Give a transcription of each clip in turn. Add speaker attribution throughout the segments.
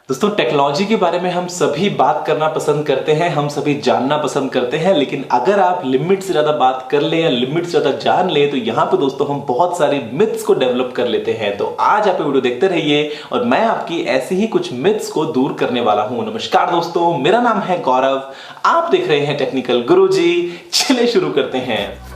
Speaker 1: दोस्तों टेक्नोलॉजी के बारे में हम सभी बात करना पसंद करते हैं, हम सभी जानना पसंद करते हैं, लेकिन अगर आप लिमिट से ज्यादा बात कर ले या लिमिट से ज्यादा जान ले तो यहाँ पे दोस्तों हम बहुत सारी मिथ्स को डेवलप कर लेते हैं। तो आज आप वीडियो देखते रहिए और मैं आपकी ऐसी ही कुछ मिथ्स को दूर करने वाला हूं। नमस्कार दोस्तों, मेरा नाम है गौरव, आप देख रहे हैं टेक्निकल गुरुजी। चलिए शुरू करते हैं।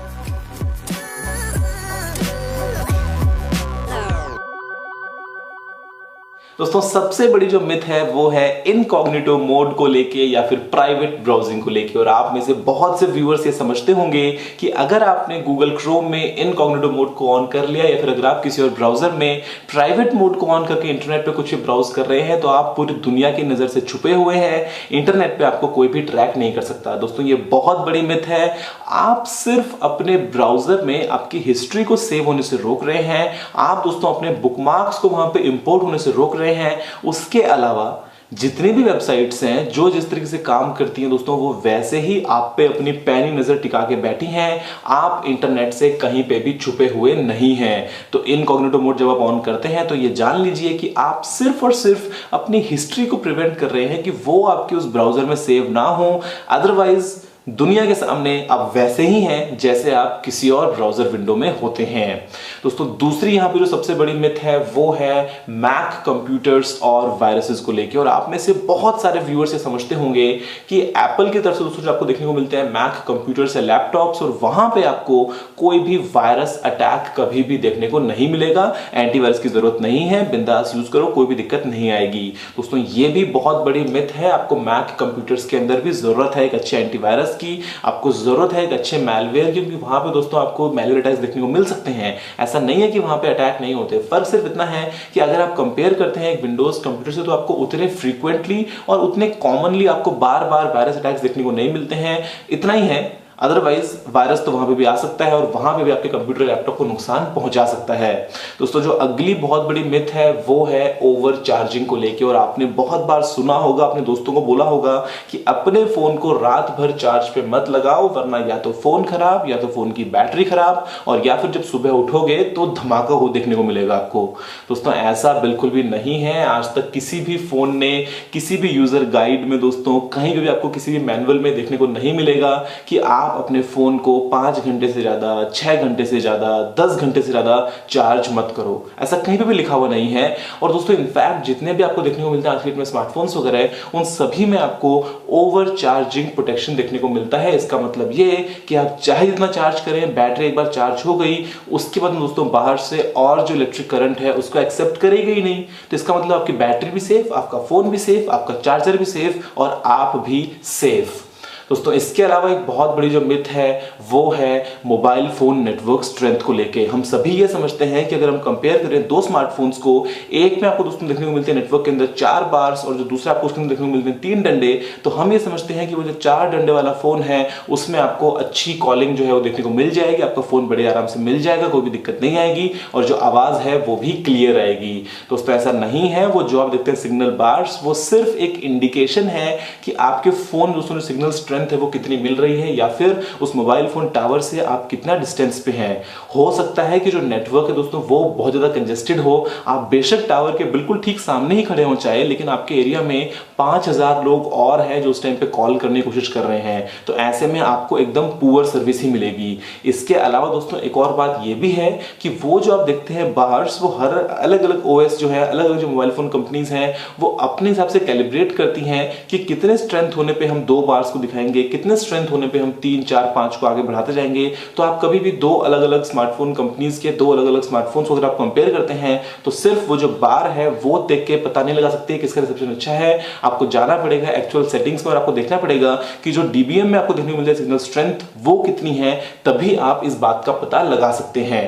Speaker 1: दोस्तों सबसे बड़ी जो मिथ है वो है इनकॉग्निटो मोड को लेके या फिर प्राइवेट ब्राउजिंग को लेके। और आप में से बहुत से व्यूअर्स ये समझते होंगे कि अगर आपने गूगल क्रोम में इनकॉग्निटो मोड को ऑन कर लिया या फिर अगर आप किसी और ब्राउजर में प्राइवेट मोड को ऑन करके इंटरनेट पे कुछ ब्राउज कर रहे हैं तो आप पूरी दुनिया की नजर से छुपे हुए हैं, इंटरनेट पे आपको कोई भी ट्रैक नहीं कर सकता। दोस्तों ये बहुत बड़ी मिथ है। आप सिर्फ अपने ब्राउजर में आपकी हिस्ट्री को सेव होने से रोक रहे हैं, आप दोस्तों अपने बुकमार्क्स को वहां पे इंपोर्ट होने से रोक रहे हैं। उसके अलावा जितनी भी वेबसाइट्स हैं जो जिस तरीके से काम करती हैं दोस्तों, वो वैसे ही आप पे अपनी पैनी नजर टिका के बैठी हैं। आप इंटरनेट से कहीं पे भी छुपे हुए नहीं हैं। तो इनकॉग्निटो मोड जब आप ऑन करते हैं तो ये जान लीजिए कि आप सिर्फ और सिर्फ अपनी हिस्ट्री को प्रिवेंट कर रहे हैं कि वो आपके उस ब्राउजर में सेव ना हो। अदरवाइज दुनिया के सामने आप वैसे ही हैं जैसे आप किसी और ब्राउजर विंडो में होते हैं। दोस्तों दूसरी यहां पे जो सबसे बड़ी मिथ है वो है मैक कंप्यूटर्स और वायरसेस को लेके। और आप में से बहुत सारे व्यूअर्स ये समझते होंगे कि एप्पल की तरफ से दोस्तों जो आपको देखने को मिलते हैं मैक कंप्यूटर्स या लैपटॉप्स, और वहां पे आपको कोई भी वायरस अटैक कभी भी देखने को नहीं मिलेगा। एंटीवायरस की जरूरत नहीं है, बिंदास यूज करो, कोई भी दिक्कत नहीं आएगी। दोस्तों ये भी बहुत बड़ी मिथ है। आपको मैक कंप्यूटर्स के अंदर भी जरूरत है एक अच्छे एंटीवायरस की, आपको जरूरत है एक अच्छे मैलवेयर की, क्योंकि वहां पे दोस्तों आपको मैलवेयर अटैक्स देखने को मिल सकते हैं। ऐसा नहीं है कि वहां पे अटैक नहीं होते। फर्क सिर्फ इतना है कि अगर आप कंपेयर करते हैं एक विंडोज कंप्यूटर से तो आपको उतने फ्रीक्वेंटली और उतने कॉमनली आपको बार बार वायरस अटैक्स देखने को नहीं मिलते हैं। इतना ही है, अदरवाइज वायरस तो वहां पे भी आ सकता है और वहां पे भी आपके कंप्यूटर लैपटॉप को नुकसान पहुंचा सकता है। दोस्तों जो अगली बहुत बड़ी मिथ है वो है ओवर चार्जिंग को लेके। और आपने बहुत बार सुना होगा, अपने दोस्तों को बोला होगा कि अपने फोन को रात भर चार्ज पे मत लगाओ, वरना या तो फोन खराब या तो फोन की बैटरी खराब, और या फिर जब सुबह उठोगे तो धमाका हो देखने को मिलेगा आपको। दोस्तों ऐसा बिल्कुल भी नहीं है। आज तक किसी भी फोन ने किसी भी यूजर गाइड में दोस्तों कहीं भी आपको किसी भी मैनुअल में देखने को नहीं मिलेगा कि आप अपने फोन को 5 घंटे से ज्यादा, 6 घंटे से ज्यादा, 10 घंटे से ज्यादा चार्ज मत करो। ऐसा कहीं पे भी लिखा हुआ नहीं है। और दोस्तों इनफैक्ट जितने भी आपको देखने को मिलते हैं आज के डेट में स्मार्टफोन्स वगैरह है, उन सभी में आपको ओवर चार्जिंग प्रोटेक्शन देखने को मिलता है। इसका मतलब ये कि आप चाहे जितना चार्ज करें, बैटरी एक बार चार्ज हो गई उसके बाद दोस्तों बाहर से और जो इलेक्ट्रिक करंट है उसको एक्सेप्ट करेगी ही नहीं। तो इसका मतलब आपकी बैटरी भी सेफ, आपका फोन भी सेफ, आपका चार्जर भी सेफ और आप भी सेफ। दोस्तों इसके अलावा एक बहुत बड़ी जो मिथ है वो है मोबाइल फोन नेटवर्क स्ट्रेंथ को लेके। हम सभी ये समझते हैं कि अगर हम कंपेयर करें दो स्मार्टफोन्स को, एक में आपको दोस्तों देखने को मिलते हैं नेटवर्क के अंदर 4 बार्स और जो दूसरा आपको उसके अंदर देखने को मिलते हैं 3 डंडे, तो हम ये समझते हैं कि वो जो 4 डंडे वाला फोन है उसमें आपको अच्छी कॉलिंग जो है वो देखने को मिल जाएगी, आपका फोन बड़े आराम से मिल जाएगा, कोई भी दिक्कत नहीं आएगी और जो आवाज है वो भी क्लियर आएगी। दोस्तों ऐसा नहीं है। वो जो आप देखते हैं सिग्नल बार्स, वो सिर्फ एक इंडिकेशन है कि आपके फोन दोस्तों सिग्नल स्ट्रेंथ है वो कितनी मिल रही है या फिर उस मोबाइल फोन टावर से आप कितना डिस्टेंस पे हैं। हो सकता है कि जो नेटवर्क है दोस्तों वो बहुत ज्यादा कंजेस्टेड हो, आप बेशक टावर के बिल्कुल ठीक सामने ही खड़े हो चाहे, लेकिन आपके एरिया में 5000 लोग और हैं जो उस टाइम पे कॉल करने की कोशिश कर रहे हैं, तो ऐसे में आपको एकदम पुअर सर्विस ही मिलेगी। इसके अलावा दोस्तों एक और बात ये भी है कि वो जो आप देखते हैं बार्स, वो हर अलग अलग ओएस जो है, अलग अलग जो मोबाइल फोन कंपनीज हैं वो अपने हिसाब से कैलिब्रेट करती हैं कि कितने स्ट्रेंथ होने पे हम 2 बार्स को दिखाएंगे, कितने स्ट्रेंथ होने पे हम 3, 4, 5 को आगे बढ़ाते जाएंगे। तो आप कभी भी 2 अलग अलग स्मार्टफोन कंपनीज के 2 अलग अलग स्मार्टफोन्स अगर आप कंपेयर करते हैं तो सिर्फ वो जो बार है वो देख के पता नहीं लगा सकते किसका रिसेप्शन अच्छा है। आपको जाना पड़ेगा एक्चुअल सेटिंग्स में और आपको देखना पड़ेगा कि जो डीबीएम में आपको देखने को मिलता है सिग्नल स्ट्रेंथ वो कितनी है, तभी आप इस बात का पता लगा सकते हैं।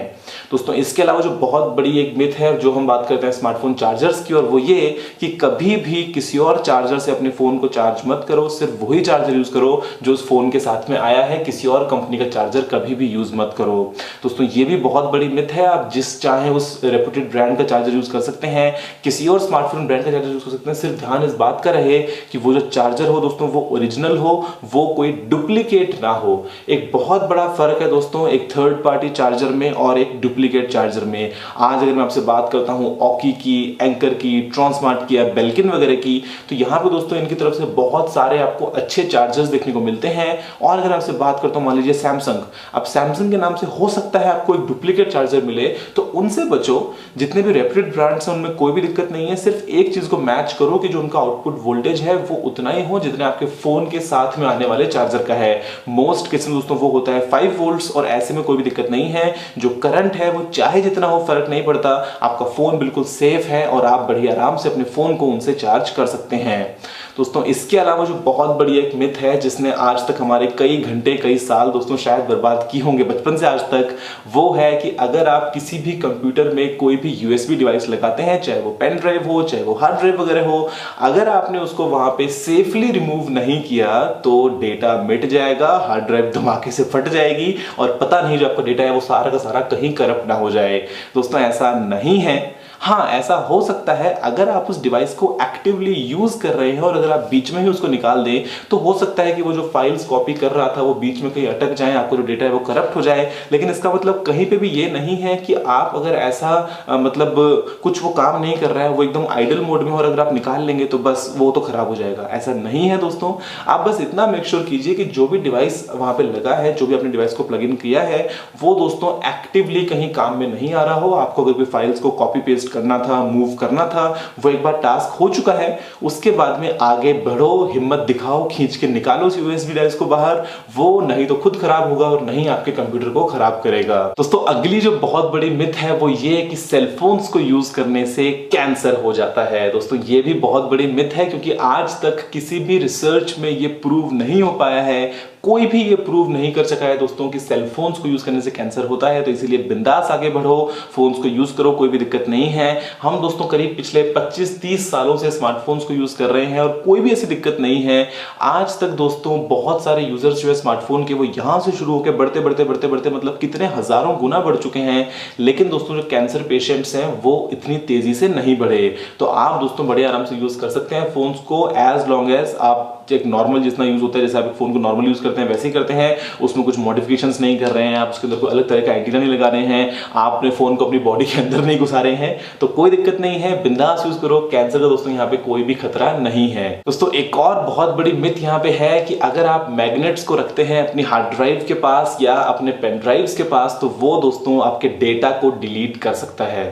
Speaker 1: दोस्तों इसके अलावा जो बहुत बड़ी एक मिथ है जो हम बात करते हैं स्मार्टफोन चार्जर्स की, और वो ये कि कभी भी किसी और चार्जर से अपने फोन को चार्ज मत करो, सिर्फ वही चार्जर यूज करो जो उस फोन के साथ में आया है। किसी और कंपनी का चार्जर कभी भी यूज मत करो। दोस्तों ये भी बहुत बड़ी मिथ है। आप जिस चाहे उस रेप्यूटेड ब्रांड का चार्जर यूज कर सकते हैं, किसी और स्मार्टफोन ब्रांड का चार्जर यूज कर सकते हैं। सिर्फ ध्यान इस बात का रहे कि वो जो चार्जर हो दोस्तों वो ओरिजिनल हो, वो कोई डुप्लीकेट ना हो। एक बहुत बड़ा फर्क है दोस्तों एक थर्ड पार्टी चार्जर में और एक डुप्लीकेट डुप्लीकेट चार्जर में। आज अगर मैं आपसे बात करता हूँ ऑकी की, एंकर की, ट्रांसमार्ट की या बेल्किन वगैरह की, तो यहाँ पे दोस्तों इनकी तरफ से बहुत सारे आपको अच्छे चार्जर्स देखने को मिलते हैं। और अगर आपसे बात करता हूँ मान लीजिए सैमसंग, अब सैमसंग के नाम से हो सकता है आपको एक डुप्लीकेट चार्जर मिले, तो उनसे बचो। जितने भी रेप्यूटेड ब्रांड्स हैं उनमें कोई भी दिक्कत नहीं है, सिर्फ एक चीज को मैच करो कि जो उनका आउटपुट वोल्टेज है वो उतना ही हो जितना आपके फोन के साथ में आने वाले चार्जर का है। मोस्ट केस में दोस्तों वो होता है 5 वोल्ट्स, और ऐसे में कोई भी दिक्कत नहीं है। जो करंट है वो चाहे जितना हो फर्क नहीं पड़ता, आपका फोन बिल्कुल सेफ है और आप बड़ी आराम से अपने फोन को उनसे चार्ज कर सकते हैं। दोस्तों इसके अलावा जो बहुत बड़ी एक मिथ है जिसने आज तक हमारे कई घंटे, कई साल दोस्तों शायद बर्बाद किए होंगे बचपन से आज तक, वो है कि अगर आप किसी भी कंप्यूटर में कोई भी यूएसबी डिवाइस लगाते हैं, चाहे वो पेन ड्राइव हो, चाहे वो हार्ड ड्राइव वगैरह हो, अगर आपने उसको वहां पे सेफली रिमूव नहीं किया तो डेटा मिट जाएगा, हार्ड ड्राइव धमाके से फट जाएगी और पता नहीं जो आपका डेटा है वो सारा का सारा कहीं करप्ट ना हो जाए। दोस्तों ऐसा नहीं है। हाँ, ऐसा हो सकता है अगर आप उस डिवाइस को एक्टिवली यूज कर रहे हैं और अगर आप बीच में ही उसको निकाल दें तो हो सकता है कि वो जो फाइल्स कॉपी कर रहा था वो बीच में कहीं अटक जाए, आपको जो डेटा है वो करप्ट हो जाए। लेकिन इसका मतलब कहीं पे भी ये नहीं है कि आप अगर ऐसा मतलब कुछ वो काम नहीं कर रहा है, वो एकदम आइडल मोड में, और अगर आप निकाल लेंगे तो बस वो तो खराब हो जाएगा। ऐसा नहीं है दोस्तों। आप बस इतना मेक श्योर कीजिए कि जो भी डिवाइस वहां पे लगा है, जो भी अपने डिवाइस को प्लग इन किया है, वो दोस्तों एक्टिवली कहीं काम में नहीं आ रहा हो। आपको अगर कोई फाइल्स को कॉपी पेस्ट करना था, मूव करना था, वो एक बार टास्क हो चुका है, उसके बाद में आगे बढ़ो, हिम्मत दिखाओ, खींच के निकालो उस यूएसबी डिवाइस को बाहर। वो नहीं तो खुद खराब होगा और नहीं आपके कंप्यूटर को खराब करेगा। दोस्तों अगली जो बहुत बड़ी मिथ है वो ये है कि सेलफोन्स को यूज करने से कैंसर हो जाता है। दोस्तों ये भी बहुत बड़ी मिथ है क्योंकि आज तक किसी भी रिसर्च में ये प्रूव नहीं हो पाया है, कोई भी ये प्रूव नहीं कर सका है दोस्तों कि सेलफोन्स को यूज करने से कैंसर होता है। तो इसीलिए बिंदास आगे बढ़ो, फोन्स को यूज करो, कोई भी दिक्कत नहीं है। हम दोस्तों करीब पिछले 25-30 सालों से स्मार्टफोन्स को यूज कर रहे हैं और कोई भी ऐसी दिक्कत नहीं है। आज तक दोस्तों बहुत सारे यूजर्स जो है स्मार्टफोन के वो यहां से शुरू होकर बढ़ते बढ़ते बढ़ते बढ़ते मतलब कितने हजारों गुना बढ़ चुके हैं। लेकिन दोस्तों जो कैंसर पेशेंट्स हैं वो इतनी तेजी से नहीं बढ़े। तो आप दोस्तों बड़े आराम से यूज कर सकते हैं फोन्स को, एज लॉन्ग एज आप एक नॉर्मल जितना यूज होता है, जैसे आप फोन को नॉर्मल यूज करते हैं वैसे ही करते हैं, उसमें कुछ मॉडिफिकेशंस नहीं कर रहे हैं, आप उसके अंदर कोई अलग तरह का एंटीना नहीं लगा रहे हैं, आप अपने फोन को अपनी बॉडी के अंदर नहीं घुसा रहे हैं, तो कोई दिक्कत नहीं है, बिंदास यूज करो। कैंसर का दोस्तों यहाँ पे कोई भी खतरा नहीं है। दोस्तों एक और बहुत बड़ी मिथ यहाँ पे है कि अगर आप मैग्नेट्स को रखते हैं अपनी हार्ड ड्राइव के पास या अपने पेन ड्राइव्स के पास तो वो दोस्तों आपके डेटा को डिलीट कर सकता है।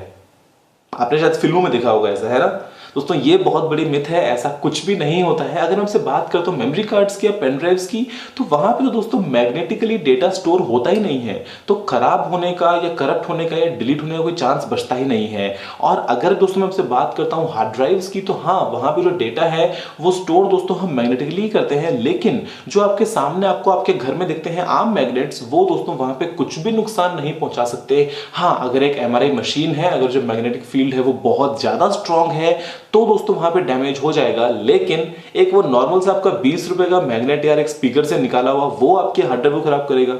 Speaker 1: आपने शायद फिल्मों में देखा होगा ऐसा, है ना। दोस्तों ये बहुत बड़ी मिथ है, ऐसा कुछ भी नहीं होता है। अगर मैं आपसे बात करता हूँ मेमोरी कार्ड्स की या पेन ड्राइव्स की, तो वहां पे तो दोस्तों मैग्नेटिकली डेटा स्टोर होता ही नहीं है, तो खराब होने का या करप्ट होने का या डिलीट होने का कोई चांस बचता ही नहीं है। और अगर दोस्तों मैं आपसे बात करता हूँ हार्ड ड्राइव्स की, तो हाँ वहां पे जो डेटा है वो स्टोर दोस्तों हम मैग्नेटिकली ही करते हैं, लेकिन जो आपके सामने आपको आपके घर में दिखते हैं आम मैग्नेट्स, वो दोस्तों वहां पे कुछ भी नुकसान नहीं पहुंचा सकते। हाँ अगर एक एमआरआई मशीन है, अगर जो मैग्नेटिक फील्ड है वो बहुत ज्यादा स्ट्रांग है तो दोस्तों वहां पे डैमेज हो जाएगा। लेकिन एक वो नॉर्मल सा आपका 20 रुपए का मैग्नेट या एक स्पीकर से निकाला हुआ वो आपके हार्ड ड्राइव को खराब करेगा।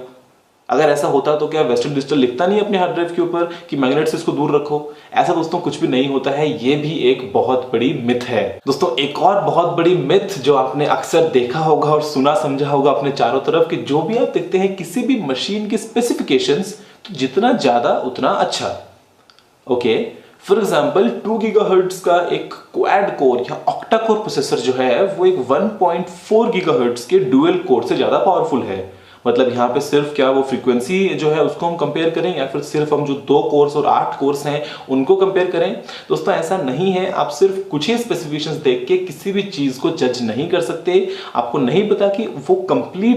Speaker 1: अगर ऐसा होता तो क्या वेस्टर्न डिजिटल लिखता नहीं अपने हार्ड ड्राइव के ऊपर कि मैग्नेट से इसको दूर रखो। ऐसा दोस्तों कुछ भी नहीं होता है, ये भी एक बहुत बड़ी मिथ है। दोस्तों एक और बहुत बड़ी मिथ जो आपने अक्सर देखा होगा और सुना समझा होगा अपने चारों तरफ, कि जो भी आप देखते हैं किसी भी मशीन के स्पेसिफिकेशंस, तो जितना ज्यादा उतना अच्छा। ओके, फॉर एग्जाम्पल 2 गीगाहर्ट्ज का एक क्वाड कोर या ऑक्टा कोर प्रोसेसर जो है वो एक 1.4 गीगाहर्ट्ज के डुअल कोर से ज्यादा पावरफुल है। मतलब यहाँ पे सिर्फ क्या वो फ्रीक्वेंसी जो है उसको हम कंपेयर करें या फिर सिर्फ हम जो 2 कोर्स और 8 कोर्स हैं उनको कंपेयर करें। दोस्तों ऐसा नहीं है, आप सिर्फ कुछ ही स्पेसिफिकेशंस देख के किसी भी चीज को जज नहीं कर सकते। आपको नहीं पता कि वो कंप्लीट